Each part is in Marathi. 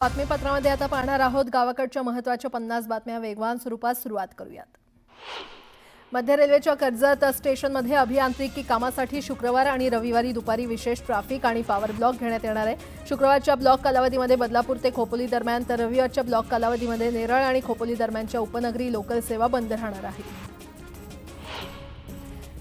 बातमीपत्रामध्ये आता पाहणार आहोत गावाकडच्या महत्त्वाच्या 50 बातम्या वेगवान स्वरूपात सुरुवात करूयात। मध्य रेल्वेच्या कर्जत स्टेशनमध्ये अभियांत्रिकी कामासाठी शुक्रवार आणि रविवारी दुपारी विशेष ट्रॅफिक आणि पॉवर ब्लॉक घेण्यात येणार आहे। शुक्रवारच्या ब्लॉक कालावधीमध्ये बदलापूर ते खोपोली दरम्यान तर रविवारच्या ब्लॉक कालावधीमध्ये नेरळ आणि खोपोली दरम्यानच्या उपनगरी लोकल सेवा बंद राहणार आहे।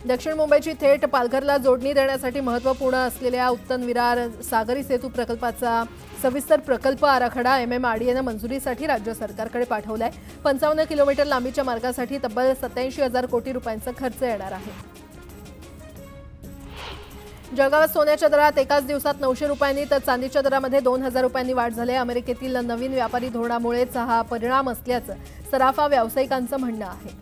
दक्षिण मुंबईची थेट पालघरला जोडणी देण्यासाठी महत्त्वपूर्ण असलेल्या उत्तन विरार सागरी सेतू प्रकल्पाचा सविस्तर प्रकल्प आराखडा MMRDAने मंजुरीसाठी राज्य सरकारकडे पाठवलाय। 55 किलोमीटर लांबीच्या मार्गासाठी तब्बल 87,000 कोटी रुपयांचा खर्च येणार आहे। जळगावात सोन्याच्या दरात एकाच दिवसात 900 रुपयांनी तर चांदीच्या दरामध्ये 2000 रुपयांनी वाढ झाली आहे। अमेरिकेतील नवीन व्यापारी धोरणामुळेच हा परिणाम असल्याचं सराफा व्यावसायिकांचं म्हणणं आहे।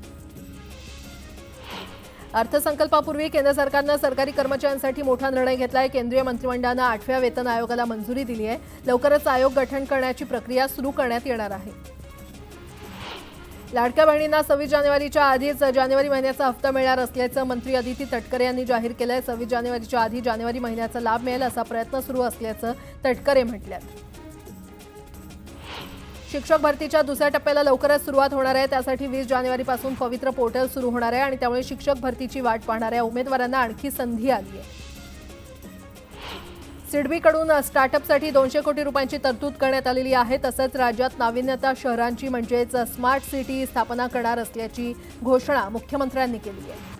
अर्थसंकल्पापूर्वी केंद्र सरकारनं सरकारी कर्मचाऱ्यांसाठी मोठा निर्णय घेतलाय। केंद्रीय मंत्रिमंडळानं 8व्या वेतन आयोगाला मंजुरी दिली आहे। लवकरच आयोग गठन करण्याची प्रक्रिया सुरू करण्यात येणार आहे। लाडक्या बहिणींना 26 जानेवारीच्या आधीच जानेवारी महिन्याचा हप्ता मिळणार असल्याचं मंत्री अदिती तटकरे यांनी जाहीर केलंय। 26 जानेवारीच्या आधी जानेवारी महिन्याचा लाभ मिळेल असा प्रयत्न सुरू असल्याचं तटकरे म्हटल्यात। शिक्षक भरतीच्या दुसऱ्या टप्प्याला लवकरच सुरुवात होणार आहे। त्यासाठी 20 जानेवारीपासून पवित्र पोर्टल सुरू होणार आहे आणि त्यामुळे शिक्षक भरतीची वाट पाहणाऱ्या उमेदवारांना आणखी संधी आली आहे। सिडबीकडून स्टार्टअपसाठी 200 कोटी रुपयांची तरतूद करण्यात आलेली आहे। तसंच राज्यात नाविन्यता शहरांची म्हणजेच स्मार्ट सिटी स्थापना करणार असल्याची घोषणा मुख्यमंत्र्यांनी केली आहे।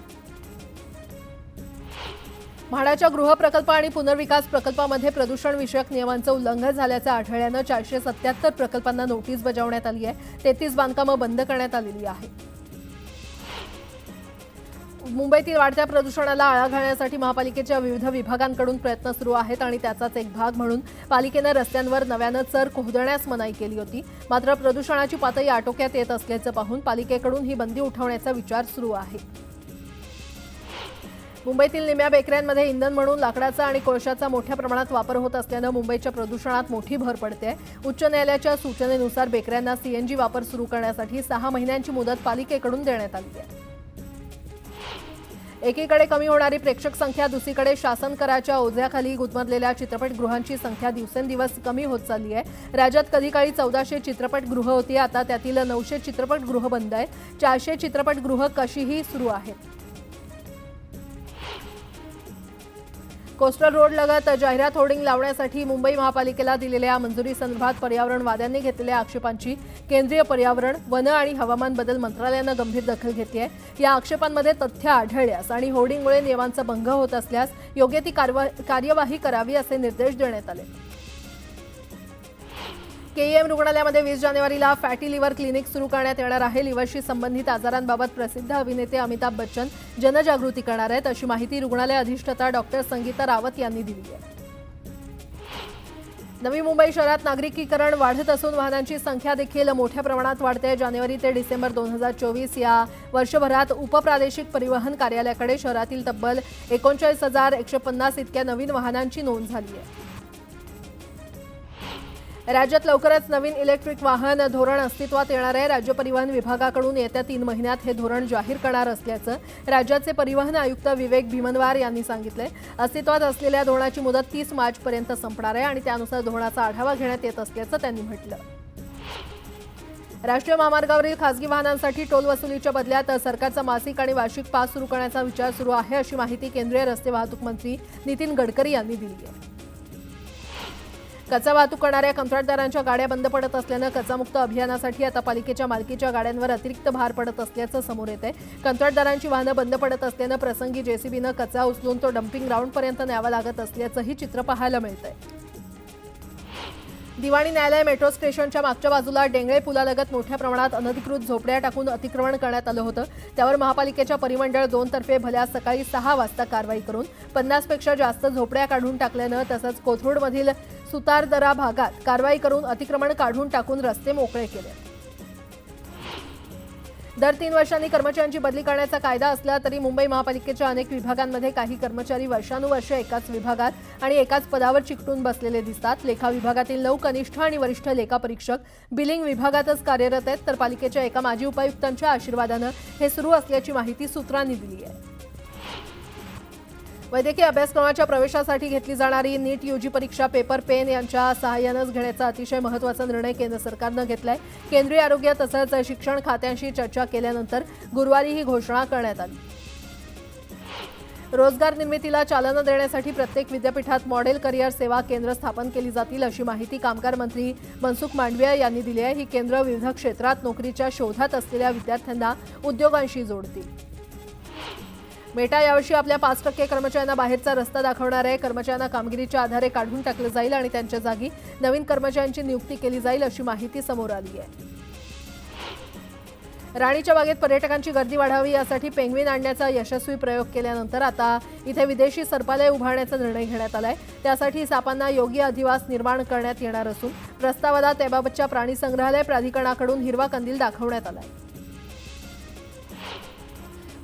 म्हाडाच्या गृहप्रकल्प आणि पुनर्विकास प्रकल्पामध्ये प्रदूषण विषयक नियमांचं उल्लंघन झाल्याचं आढळल्यानं 477 प्रकल्पांना नोटीस बजावण्यात आली आहे। 33 बांधकामं बंद करण्यात आलेली आहे। मुंबईतील वाढत्या प्रदूषणाला आळा घालण्यासाठी महापालिकेच्या विविध विभागांकडून प्रयत्न सुरू आहेत आणि त्याचाच एक भाग म्हणून पालिकेनं रस्त्यांवर नव्यानं चर खोदण्यास मनाई केली होती। मात्र प्रदूषणाची पातळी आटोक्यात येत असल्याचं पाहून पालिकेकडून ही बंदी उठवण्याचा विचार सुरू आहे। मुंबईतील निम्या बेकऱ्यांमध्ये इंधन म्हणून लाकडाचा आणि कोळशाचा मोठ्या प्रमाणात वापर होत असल्यानं मुंबईच्या प्रदूषणात मोठी भर पडते। उच्च न्यायालयाच्या सूचनेनुसार बेकऱ्यांना CNG वापर सुरू करण्यासाठी 6 महिन्यांची मुदत पालिकेकडून देण्यात आली आहे। एकीकडे कमी होणारी प्रेक्षक संख्या, दुसरीकडे शासन कराच्या ओझ्याखाली गुदमरलेल्या चित्रपटगृहांची संख्या दिवसेंदिवस कमी होत चालली आहे। राज्यात कधी काळी 1400 चित्रपटगृह होती, आता त्यातील 900 चित्रपटगृह बंद आहेत। 400 चित्रपटगृह कशीही सुरू आहेत। कोस्टल रोड लगत जाहिरात होर्डिंग लावण्यासाठी मुंबई महापालिकेला दिलेल्या मंजुरीसंदर्भात पर्यावरणवाद्यांनी घेतलेल्या आक्षेपांची केंद्रीय पर्यावरण, वन आणि हवामान बदल मंत्रालयानं गंभीर दखल घेतली आहे। या आक्षेपांमध्ये तथ्य आढळल्यास आणि होर्डिंगमुळे नियमांचा भंग होत असल्यास योग्य ती कार्यवाही करावी असे निर्देश देण्यात आले। KEM रुग्णालयामध्ये 20 जानेवारीला फॅटी लिव्हर क्लिनिक सुरू करण्यात येणार आहे। लिव्हरशी संबंधित आजारांबाबत प्रसिद्ध अभिनेते अमिताभ बच्चन जनजागृती करणार आहेत, अशी माहिती रुग्णालय अधिष्ठाता डॉक्टर संगीता रावत यांनी दिली आहे। नवी मुंबई शहरात नागरिकीकरण वाढत असून वाहनांची संख्या देखील मोठ्या प्रमाणात वाढते। जानेवारी ते डिसेंबर 2024 या वर्षभरात उपप्रादेशिक परिवहन कार्यालयाकडे शहरातील तब्बल 39,150 इतक्या नवीन वाहनांची नोंद झाली आहे। राज्यात लवकरच नवीन इलेक्ट्रिक वाहन धोरण अस्तित्वात येणार आहे। राज्य परिवहन विभागाकडून येत्या 3 महिन्यात हे धोरण जाहीर करणार असल्याचं राज्याचे परिवहन आयुक्त विवेक भीमनवार यांनी सांगितलंय। अस्तित्वात असलेल्या धोरणाची मुदत 30 मार्चपर्यंत संपणार आहे आणि त्यानुसार धोरणाचा आढावा घेण्यात येत असल्याचं त्यांनी म्हटलं। राष्ट्रीय महामार्गावरील खासगी वाहनांसाठी टोल वसुलीच्या बदल्यात सरकारचा मासिक आणि वार्षिक पास सुरू करण्याचा विचार सुरू आहे, अशी माहिती केंद्रीय रस्ते वाहतूक मंत्री नितीन गडकरी यांनी दिली आहे। कचरा वाहतूक करणाऱ्या कंत्राटदारांच्या गाड्या बंद पडत असल्यानं कचरामुक्त अभियानासाठी आता पालिकेच्या मालकीच्या गाड्यांवर अतिरिक्त भार पडत असल्याचं समोर येत आहे। कंत्राटदारांची वाहनं बंद पडत असल्यानं प्रसंगी JCBनं कचरा उचलून तो डम्पिंग ग्राउंडपर्यंत न्यावा लागत असल्याचंही चित्र पाहायला मिळतंय। दिवाणी न्यायालय मेट्रो स्टेशनच्या मागच्या बाजूला डेंगळे पुलालगत मोठ्या प्रमाणात अनधिकृत झोपड्या टाकून अतिक्रमण करण्यात आलं होतं। त्यावर महापालिकेच्या परिमंडळ 2 तर्फे भल्या सकाळी 6 वाजता कारवाई करून 50 पेक्षा जास्त झोपड्या काढून टाकल्यानं तसंच कोथरूडमधील सुतारदरा भागात कारवाई करून अतिक्रमण काढून टाकून रस्ते मोकळे केले। दर 3 वर्षांनी कर्मचाऱ्यांची बदली करण्याचा कायदा असला तरी मुंबई महापालिकेच्या अनेक विभागांमध्ये काही कर्मचारी वर्षानुवर्षे एकाच विभागात आणि एकाच पदावर चिकटून बसलेले दिसतात। लेखा विभागातील 9 कनिष्ठ आणि वरिष्ठ लेखापरीक्षक बिलिंग विभागातच कार्यरत आहेत, तर पालिकेच्या एका माजी उपायुक्तांच्या आशीर्वादानं हे सुरू असल्याची माहिती सूत्रांनी दिली आहे। वैद्यकीय अभ्यासक्रमाच्या प्रवेशासाठी घेतली जाणारी नीट यूजी परीक्षा पेपर पेन यांच्या सहाय्यानेच घेण्याचा अतिशय महत्त्वाचा निर्णय केंद्र सरकारनं घेतलाय। केंद्रीय आरोग्य तसंच शिक्षण खात्यांशी चर्चा केल्यानंतर गुरुवारी ही घोषणा करण्यात आली। रोजगार निर्मितीला चालना देण्यासाठी प्रत्येक विद्यापीठात मॉडेल करिअर सेवा केंद्र स्थापन केली जातील अशी माहिती कामगार मंत्री मनसुख मांडविया यांनी दिली आहे। ही केंद्र विविध क्षेत्रात नोकरीच्या शोधात असलेल्या विद्यार्थ्यांना उद्योगांशी जोडतील। मेटा यावर्षी आपल्या 5% कर्मचाऱ्यांना बाहेरचा रस्ता दाखवणार आहे। कर्मचाऱ्यांना कामगिरीच्या आधारे काढून टाकलं जाईल आणि त्यांच्या जागी नवीन कर्मचाऱ्यांची नियुक्ती केली जाईल अशी माहिती समोर आली आहे। राणीच्या बागेत पर्यटकांची गर्दी वाढावी यासाठी पेंग्विन आणण्याचा यशस्वी प्रयोग केल्यानंतर आता इथे विदेशी सर्पालय उभारण्याचा निर्णय घेण्यात आलाय। त्यासाठी सापांना योग्य अधिवास निर्माण करण्यात येणार असून प्रस्तावाला त्याबाबतच्या प्राणी संग्रहालय प्राधिकरणाकडून हिरवा कंदील दाखवण्यात आलाय।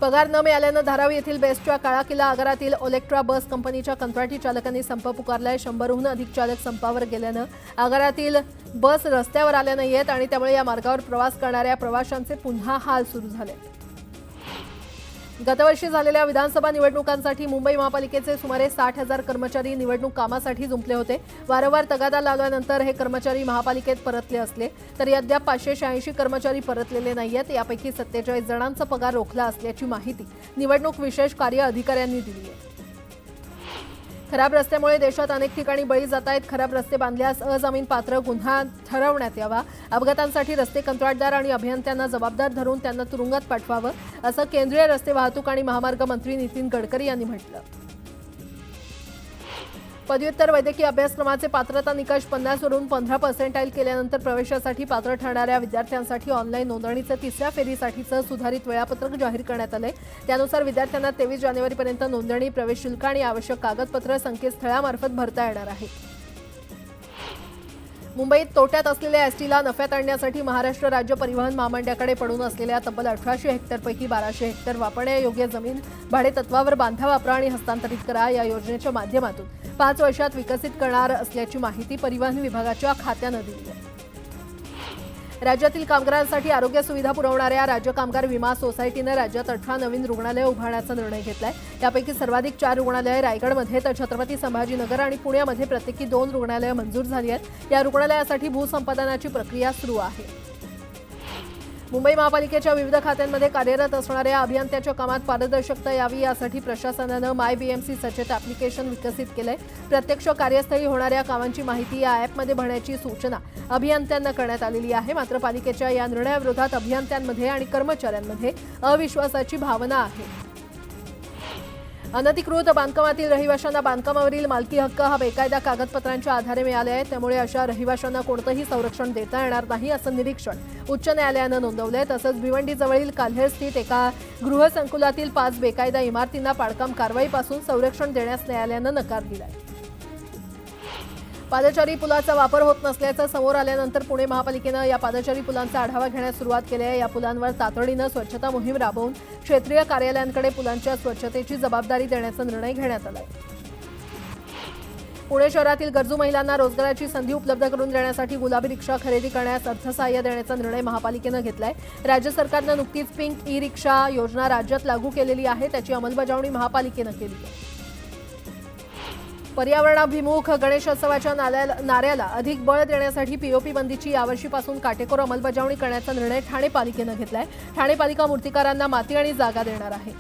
पगार न मिळाल्यानं धारावी येथील बेस्टच्या काळा किल्ला आगारातील ओलेक्ट्रा बस कंपनीच्या कंत्राटी चालकांनी संप पुकारलाय। 100हून अधिक चालक संपावर गेल्यानं आगारातील बस रस्त्यावर आल्या नाहीयेत आणि त्यामुळे या मार्गावर प्रवास करणाऱ्या प्रवाशांचे पुन्हा हाल सुरू झाले। गतवर्षी झालेल्या विधानसभा निवडणुकांसाठी मुंबई महापालिकेचे सुमारे 60,000 कर्मचारी निवडणूक कामासाठी जुंपले होते। वारंवार तगादा लावल्यानंतर हे कर्मचारी महापालिकेत परतले असले तरी अद्याप 586 कर्मचारी परतलेले नाहीयेत। यापैकी 47 जणांचा पगार रोखला असल्याची माहिती निवडणूक विशेष कार्य अधिकाऱ्यांनी दिली आहे। खराब रस्त्यामुळे देशात अनेक ठिकाणी बळी जात आहेत। खराब रस्ते बांधल्यास अजामीन पात्र गुन्हा ठरवण्यात यावा। अपघातांसाठी रस्ते कंत्राटदार आणि अभियंत्यांना जबाबदार धरून त्यांना तुरुंगात पाठवावं असं केंद्रीय रस्ते वाहतूक आणि महामार्ग मंत्री नितीन गडकरी यांनी म्हटलं। पदव्युत्तर वैद्यकीय अभ्यासक्रमाचे पात्रता निकष 50 वरून 15% केल्यानंतर प्रवेशासाठी पात्र ठरणाऱ्या विद्यार्थ्यांसाठी ऑनलाईन नोंदणीचं 3ऱ्या फेरीसाठीचं सुधारित वेळापत्रक जाहीर करण्यात आलंय। त्यानुसार विद्यार्थ्यांना 23 जानेवारीपर्यंत नोंदणी, प्रवेश शुल्क आणि आवश्यक कागदपत्र संकेतस्थळामार्फत भरता येणार आहे। मुंबईत तोट्यात असलेल्या एसटीला नफ्यात आणण्यासाठी महाराष्ट्र राज्य परिवहन महामंडळाकडे पडून असलेल्या तब्बल 1800 हेक्टरपैकी 1200 हेक्टर वापरण्यायोग्य जमीन भाडेतत्वावर बांधा, वापरा आणि हस्तांतरित करा या योजनेच्या माध्यमातून 5 वर्षात विकसित करणार असल्याची माहिती परिवहन विभागाच्या खात्यानं दिली आहे। राज्यातील कामगारांसाठी आरोग्य सुविधा पुरवणाऱ्या राज्य कामगार विमा सोसायटीनं राज्यात 18 नवीन रुग्णालये उभारण्याचा निर्णय घेतलाय। यापैकी सर्वाधिक 4 रुग्णालये रायगडमध्ये तर छत्रपती संभाजीनगर आणि पुण्यामध्ये प्रत्येकी 2 रुग्णालये मंजूर झाली आहेत। या रुग्णालयासाठी भूसंपादनाची प्रक्रिया सुरू आहे। मुंबई महापालिकेच्या विविध खात्यांमध्ये कार्यरत असणाऱ्या अभियंत्याच्या कामात पारदर्शकता यावी यासाठी प्रशासनानं माय बीएमसी सचेत ॲप्लिकेशन विकसित केलंय। प्रत्यक्ष कार्यस्थळी होणाऱ्या कामांची माहिती या ॲपमध्ये भरण्याची सूचना अभियंत्यांना करण्यात आलेली आहे। मात्र पालिकेच्या या निर्णयाविरोधात अभियंत्यांमध्ये आणि कर्मचाऱ्यांमध्ये अविश्वासाची भावना आहे। अनधिकृत बांधकामातील रहिवाशांना बांधकामावरील मालकी हक्क हा बेकायदा कागदपत्रांच्या आधारे मिळाले आहे। त्यामुळे अशा रहिवाशांना कोणतंही संरक्षण देता येणार नाही असं निरीक्षण उच्च न्यायालयानं नोंदवलंय। तसंच भिवंडीजवळील काल्हेर स्थित एका गृहसंकुलातील 5 बेकायदा इमारतींना पाडकाम कारवाईपासून संरक्षण देण्यास न्यायालयानं नकार दिलाय। पादचारी पुलाचा वापर होत नसल्याचं समोर आल्यानंतर पुणे महापालिकेनं या पादचारी पुलांचा आढावा घेण्यास सुरुवात केली आहे। या पुलांवर तातडीनं स्वच्छता मोहीम राबवून क्षेत्रीय कार्यालयांकडे पुलांच्या स्वच्छतेची जबाबदारी देण्याचा निर्णय घेण्यात आलाय। पुणे शहरातील गरजू महिलांना रोजगाराची संधी उपलब्ध करून देण्यासाठी गुलाबी रिक्षा खरेदी करण्यास अर्थसहाय्य देण्याचा निर्णय महापालिकेनं घेतलाय। राज्य सरकारनं नुकतीच पिंक ई रिक्षा योजना राज्यात लागू केलेली आहे, त्याची अंमलबजावणी महापालिकेनं केली आहे। पर्यावरणाभिमुख गणेशोत्सवाच्या नाऱ्याला अधिक बळ देण्यासाठी पीओपी बंदीची यावर्षीपासून काटेकोर अंमलबजावणी करण्याचा निर्णय ठाणे पालिकेनं घेतलाय। ठाणे पालिका मूर्तिकारांना माती आणि जागा देणार आहे।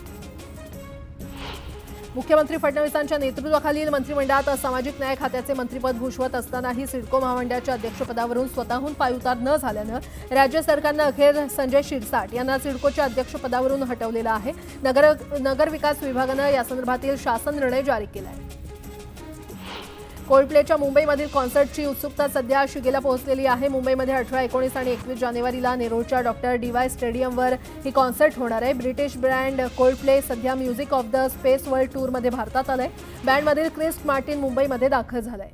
मुख्यमंत्री फडणवीसांच्या नेतृत्वाखालील मंत्रिमंडळात सामाजिक न्याय खात्याचे मंत्रिपद भूषवत असतानाही सिडको महामंडळाच्या अध्यक्षपदावरून स्वतःहून पायउतार न झाल्यानं राज्य सरकारनं अखेर संजय शिरसाट यांना सिडकोच्या अध्यक्षपदावरून हटवलेलं आहे। नगर विकास विभागानं यासंदर्भातील शासन निर्णय जारी केला आहे। कोल्डप्लेच्या मुंबईमधील कॉन्सर्टची उत्सुकता सध्या शिगेला पोहोचलेली आहे। मुंबईमध्ये 18, 19 आणि 21 जानेवारीला नेरूळच्या डॉक्टर DY स्टेडियमवर ही कॉन्सर्ट होणार आहे। ब्रिटिश बँड कोल्डप्ले सध्या music of the space world टूरमध्ये भारतात आलंय। बँडमधील क्रिस मार्टिन मुंबईमध्ये दाखल झालाय।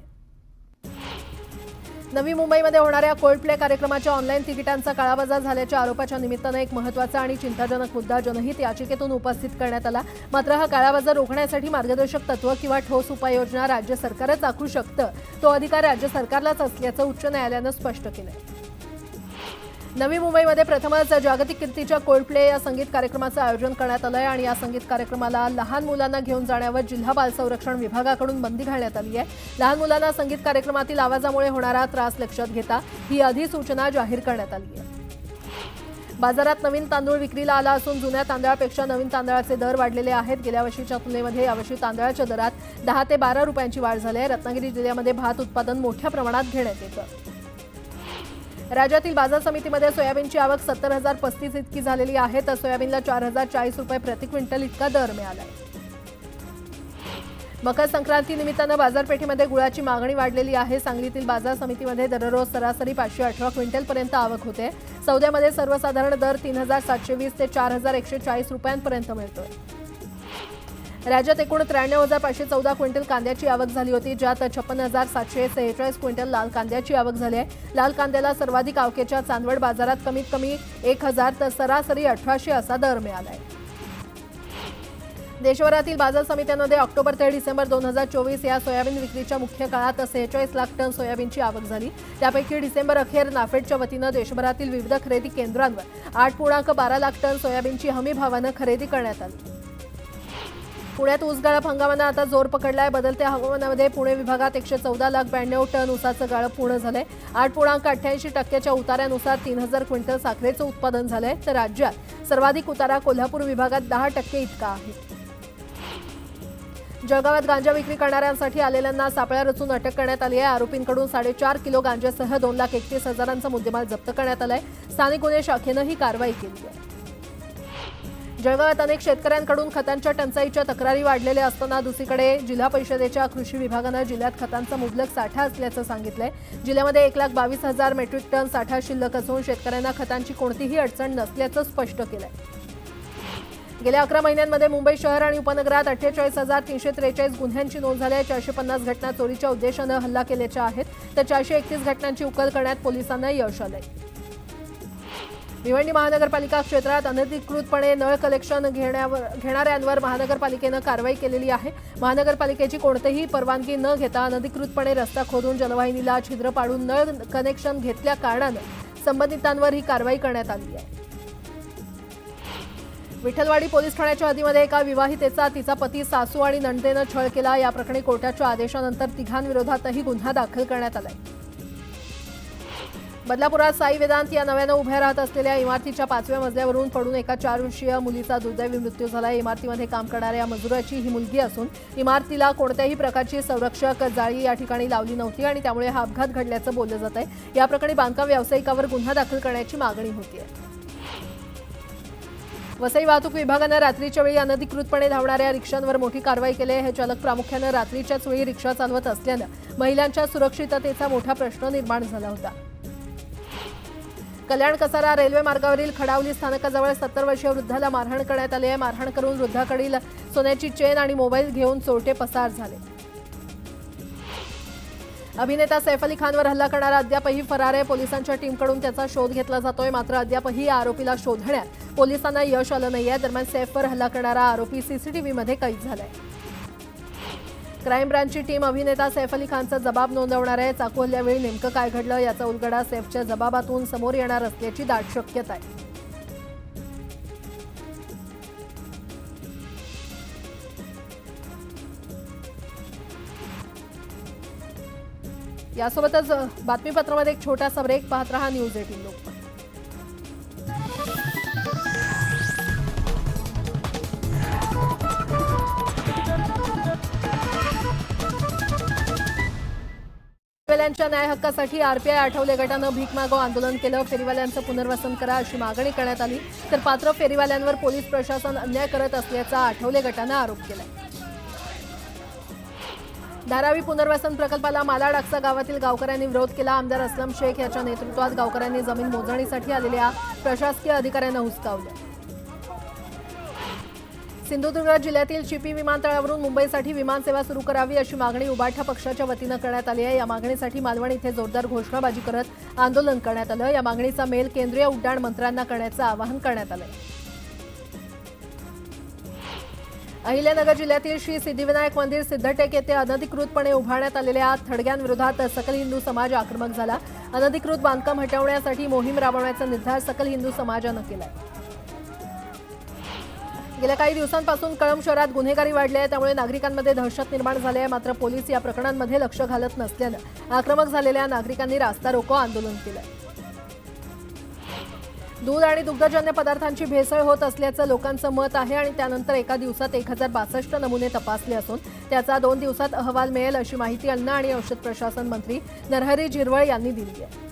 नवी मुंबईमध्ये होणाऱ्या कोल्डप्ले कार्यक्रमाच्या ऑनलाईन तिकिटांचा काळाबाजार झाल्याच्या आरोपाच्या निमित्तानं एक महत्त्वाचा आणि चिंताजनक मुद्दा जनहित याचिकेतून उपस्थित करण्यात आला। मात्र हा काळाबाजार रोखण्यासाठी मार्गदर्शक तत्त्व किंवा ठोस उपाययोजना राज्य सरकारच आखू शकतं, तो अधिकार राज्य सरकारलाच असल्याचं उच्च न्यायालयानं स्पष्ट केलंय। नवी मुंबईमध्ये प्रथमच जागतिक कीर्तीच्या कोल्डप्ले या संगीत कार्यक्रमाचं आयोजन करण्यात आलंय आणि या संगीत कार्यक्रमाला लहान मुलांना घेऊन जाण्यावर जिल्हा बाल संरक्षण विभागाकडून बंदी घालण्यात आली आहे. लहान मुलांना संगीत कार्यक्रमातील आवाजामुळे होणारा त्रास लक्षात घेता ही अधिसूचना जाहीर करण्यात आली आहे. बाजारात नवीन तांदूळ विक्रीला आला असून जुन्या तांदळापेक्षा नवीन तांदळाचे दर वाढलेले आहेत. गेल्या वर्षीच्या तुलनेमध्ये यावर्षी तांदळाच्या दरात 10 ते 12 रुपयांची वाढ झाली आहे. रत्नागिरी जिल्ह्यामध्ये भात उत्पादन मोठ्या प्रमाणात घेण्यात येतं. राज्यातील बाजार समितीमध्ये सोयाबीनची आवक 70,035 इतकी झालेली आहे, तर सोयाबीनला 4,040 रुपये प्रति क्विंटल इतका दर मिळाला आहे. मकर संक्रांती निमित्तानं बाजारपेठेमध्ये गुळाची मागणी वाढलेली आहे. सांगलीतील बाजार समितीमध्ये दररोज सरासरी 518 क्विंटलपर्यंत आवक होते. सौद्यामध्ये सर्वसाधारण दर 3,720 ते 4,140 रुपयांपर्यंत मिळतोय. राज्यात एकूण 93,514 क्विंटल कांद्याची आवक झाली होती, ज्यात 56,746 क्विंटल लाल कांद्याची आवक झाली आहे. लाल कांद्याला सर्वाधिक आवकेच्या चांदवड बाजारात कमीत कमी 1,000 तर सरासरी 1,800 असा दर मिळाला आहे. देशभरातील बाजार समित्यांमध्ये ऑक्टोबर ते डिसेंबर 2024 या सोयाबीन विक्रीच्या मुख्य काळात 46 लाख टन सोयाबीनची आवक झाली. त्यापैकी डिसेंबर अखेर नाफेडच्या वतीनं देशभरातील विविध खरेदी केंद्रांवर 8.12 लाख टन सोयाबीनची हमी भावानं खरेदी करण्यात आली. पुण्यात ऊस गाळप हंगामानं आता जोर पकडलाय. बदलत्या हवामानामध्ये पुणे विभागात 114,92,000 टन ऊसाचं गाळप पूर्ण झालंय. 8.88% उतार्यानुसार 3,000 क्विंटल साखरेचं उत्पादन झालंय, तर राज्यात सर्वाधिक उतारा कोल्हापूर विभागात 10% इतका आहे. जळगावात गांजा विक्री करणाऱ्यांसाठी आलेल्यांना सापळा रचून अटक करण्यात आली आहे. आरोपींकडून 4.5 किलो गांजासह 2,31,000चा मुद्देमाल जप्त करण्यात आलाय. स्थानिक गुन्हे शाखेनं ही कारवाई केली आहे. जळगावात अनेक शेतकऱ्यांकडून खतांच्या टंचाईच्या तक्रारी वाढलेल्या असताना दुसरीकडे जिल्हा परिषदेच्या कृषी विभागानं जिल्ह्यात खतांचा मुबलक साठा असल्याचं सांगितलंय. जिल्ह्यामध्ये 1,22,000 मेट्रिक टन साठा शिल्लक असून शेतकऱ्यांना खतांची कोणतीही अडचण नसल्याचं स्पष्ट केलंय. गेल्या 11 महिन्यांमध्ये मुंबई शहर आणि उपनगरात 48,343 गुन्ह्यांची नोंद झाली आहे. 450 घटना चोरीच्या उद्देशानं हल्ला केल्याच्या आहेत, तर 431 घटनांची उकल करण्यात पोलिसांना यश आलंय. भिवंडी महानगरपालिका क्षेत्रात अनधिकृतपणे नळ कलेक्शन घेणाऱ्यांवर महानगरपालिकेनं कारवाई केलेली आहे. महानगरपालिकेची कोणतीही परवानगी न घेता अनधिकृतपणे रस्ता खोदून जलवाहिनीला छिद्र पाडून नळ कनेक्शन घेतल्या कारणानं संबंधितांवर ही कारवाई करण्यात आली आहे. विठ्ठलवाडी पोलीस ठाण्याच्या हद्दीमध्ये एका विवाहितेचा तिचा पती, सासू आणि नणंदेनं छळ केला. या प्रकरणी कोर्टाच्या आदेशानंतर तिघांविरोधातही गुन्हा दाखल करण्यात आलाय. बदलापुरात साई वेदांत या नव्यानं उभ्या राहत असलेल्या इमारतीच्या 5व्या मजल्यावरून पडून एका 4 वर्षीय मुलीचा दुर्दैवी मृत्यू झाला. इमारतीमध्ये काम करणाऱ्या मजुराची ही मुलगी असून इमारतीला कोणत्याही प्रकारची संरक्षक जाळी या ठिकाणी लावली नव्हती आणि त्यामुळे हा अपघात घडल्याचं बोललं जात आहे. या प्रकरणी बांधकाम व्यावसायिकावर गुन्हा दाखल करण्याची मागणी होती आहे. वसई वाहतूक विभागानं रात्रीच्या वेळी अनधिकृतपणे धावणाऱ्या रिक्षांवर मोठी कारवाई केली आहे. हे चालक प्रामुख्यानं रात्रीच्याच वेळी रिक्षा चालवत असल्यानं महिलांच्या सुरक्षिततेचा मोठा प्रश्न निर्माण झाला होता. कल्याण कसारा रेल्वे मार्गावरील खडावली स्थानकाजवळ 70 वर्षीय वृद्धाला मारहाण करण्यात आली आहे. मारहाण करून वृद्धाकडील सोन्याची चेन आणि मोबाईल घेऊन चोरटे पसार झाले. अभिनेता सैफ अली खानवर हल्ला करणारा अद्यापही फरार आहे. पोलिसांच्या टीमकडून त्याचा शोध घेतला जातोय, मात्र अद्यापही या आरोपीला शोधण्यात पोलिसांना यश आलं नाहीये. दरम्यान सैफवर हल्ला करणारा आरोपी सीसीटीव्हीमध्ये कैद झालाय. क्राईम ब्रांचची टीम अभिनेता सैफ अली खानचा जबाब नोंदवणार आहे. चाकू हल्ल्यावेळी नेमकं काय घडलं याचा उलगडा सैफच्या जबाबातून समोर येणार असल्याची दाट शक्यता आहे. यासोबतच बातमीपत्रामध्ये एक छोटासा ब्रेक. पाहत रहा न्यूज 18 लोकमत. फेरीवाल्यांच्या न्याय हक्कासाठी आरपीआय आठवले गटानं भीक मागो आंदोलन केलं. फेरीवाल्यांचं पुनर्वसन करा अशी मागणी करण्यात आली, तर पात्र फेरीवाल्यांवर पोलीस प्रशासन अन्याय करत असल्याचा आठवले गटानं आरोप केला. धारावी पुनर्वसन प्रकल्पाला मालाड-आक्सा गावातील गावकऱ्यांनी विरोध केला. आमदार असलम शेख याच्या नेतृत्वात गावकऱ्यांनी जमीन मोजणीसाठी आलेल्या प्रशासकीय अधिकाऱ्यांना हुसकावलं. सिंधुदुर्ग जिल्ह्यातील चिपी विमानतळावरून मुंबईसाठी विमानसेवा सुरू करावी अशी मागणी उबाठा पक्षाच्या वतीनं करण्यात आली आहे. या मागणीसाठी मालवण इथे जोरदार घोषणाबाजी करत आंदोलन करण्यात आलं. या मागणीचा मेल केंद्रीय उड्डाण मंत्र्यांना करण्याचं आवाहन करण्यात आलं. अहिल्यानगर जिल्ह्यातील श्री सिद्धिविनायक मंदिर सिद्धटेक येथे अनधिकृतपणे उभारण्यात आलेल्या थडग्यांविरोधात सकल हिंदू समाज आक्रमक झाला. अनधिकृत बांधकाम हटवण्यासाठी मोहीम राबवण्याचा निर्धार सकल हिंदू समाजानं केलाय. गेल्या काही दिवसांपासून कळंब शहरात गुन्हेगारी वाढली आहे, त्यामुळे नागरिकांमध्ये दहशत निर्माण झाली आहे. मात्र पोलीस या प्रकरणांमध्ये लक्ष घालत नसल्यानं आक्रमक झालेल्या नागरिकांनी रास्ता रोको आंदोलन केलं. दूध आणि दुग्धजन्य पदार्थांची भेसळ होत असल्याचं लोकांचं मत आहे आणि त्यानंतर एका दिवसात 1062 नमुने तपासले असून त्याचा 2 दिवसात अहवाल मिळेल अशी माहिती अन्न आणि औषध प्रशासन मंत्री नरहरी झिरवळ यांनी दिली आहे.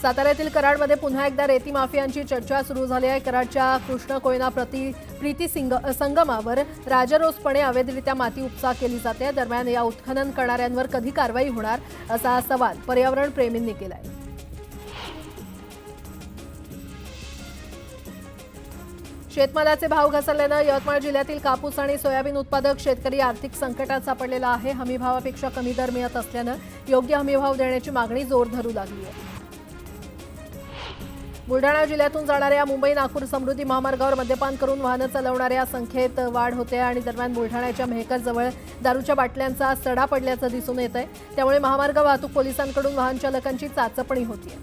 साताऱ्यातील कराडमध्ये पुन्हा एकदा रेती माफियांची चर्चा सुरू झाली आहे. कराडच्या कृष्ण कोयना प्रीती संगमावर राजरोसपणे अवैधरित्या माती उपसा केली जाते. दरम्यान या उत्खनन करणाऱ्यांवर कधी कारवाई होणार असा सवाल पर्यावरण प्रेमींनी केलाय. शेतमालाचे भाव घसरल्यानं यवतमाळ जिल्ह्यातील कापूस आणि सोयाबीन उत्पादक शेतकरी आर्थिक संकटात सापडलेला आहे. हमीभावापेक्षा कमी दर मिळत असल्यानं योग्य हमीभाव देण्याची मागणी जोर धरू लागली आहे. बुलढाणा जिल्ह्यातून जाणाऱ्या मुंबई नागपूर समृद्धी महामार्गावर मद्यपान करून वाहनं चालवणाऱ्या संख्येत वाढ होते आणि दरम्यान बुलढाण्याच्या मेहकरजवळ दारूच्या बाटल्यांचा सडा पडल्याचं दिसून येत आहे. त्यामुळे महामार्ग वाहतूक पोलिसांकडून वाहन चालकांची चाचपणी होतीये.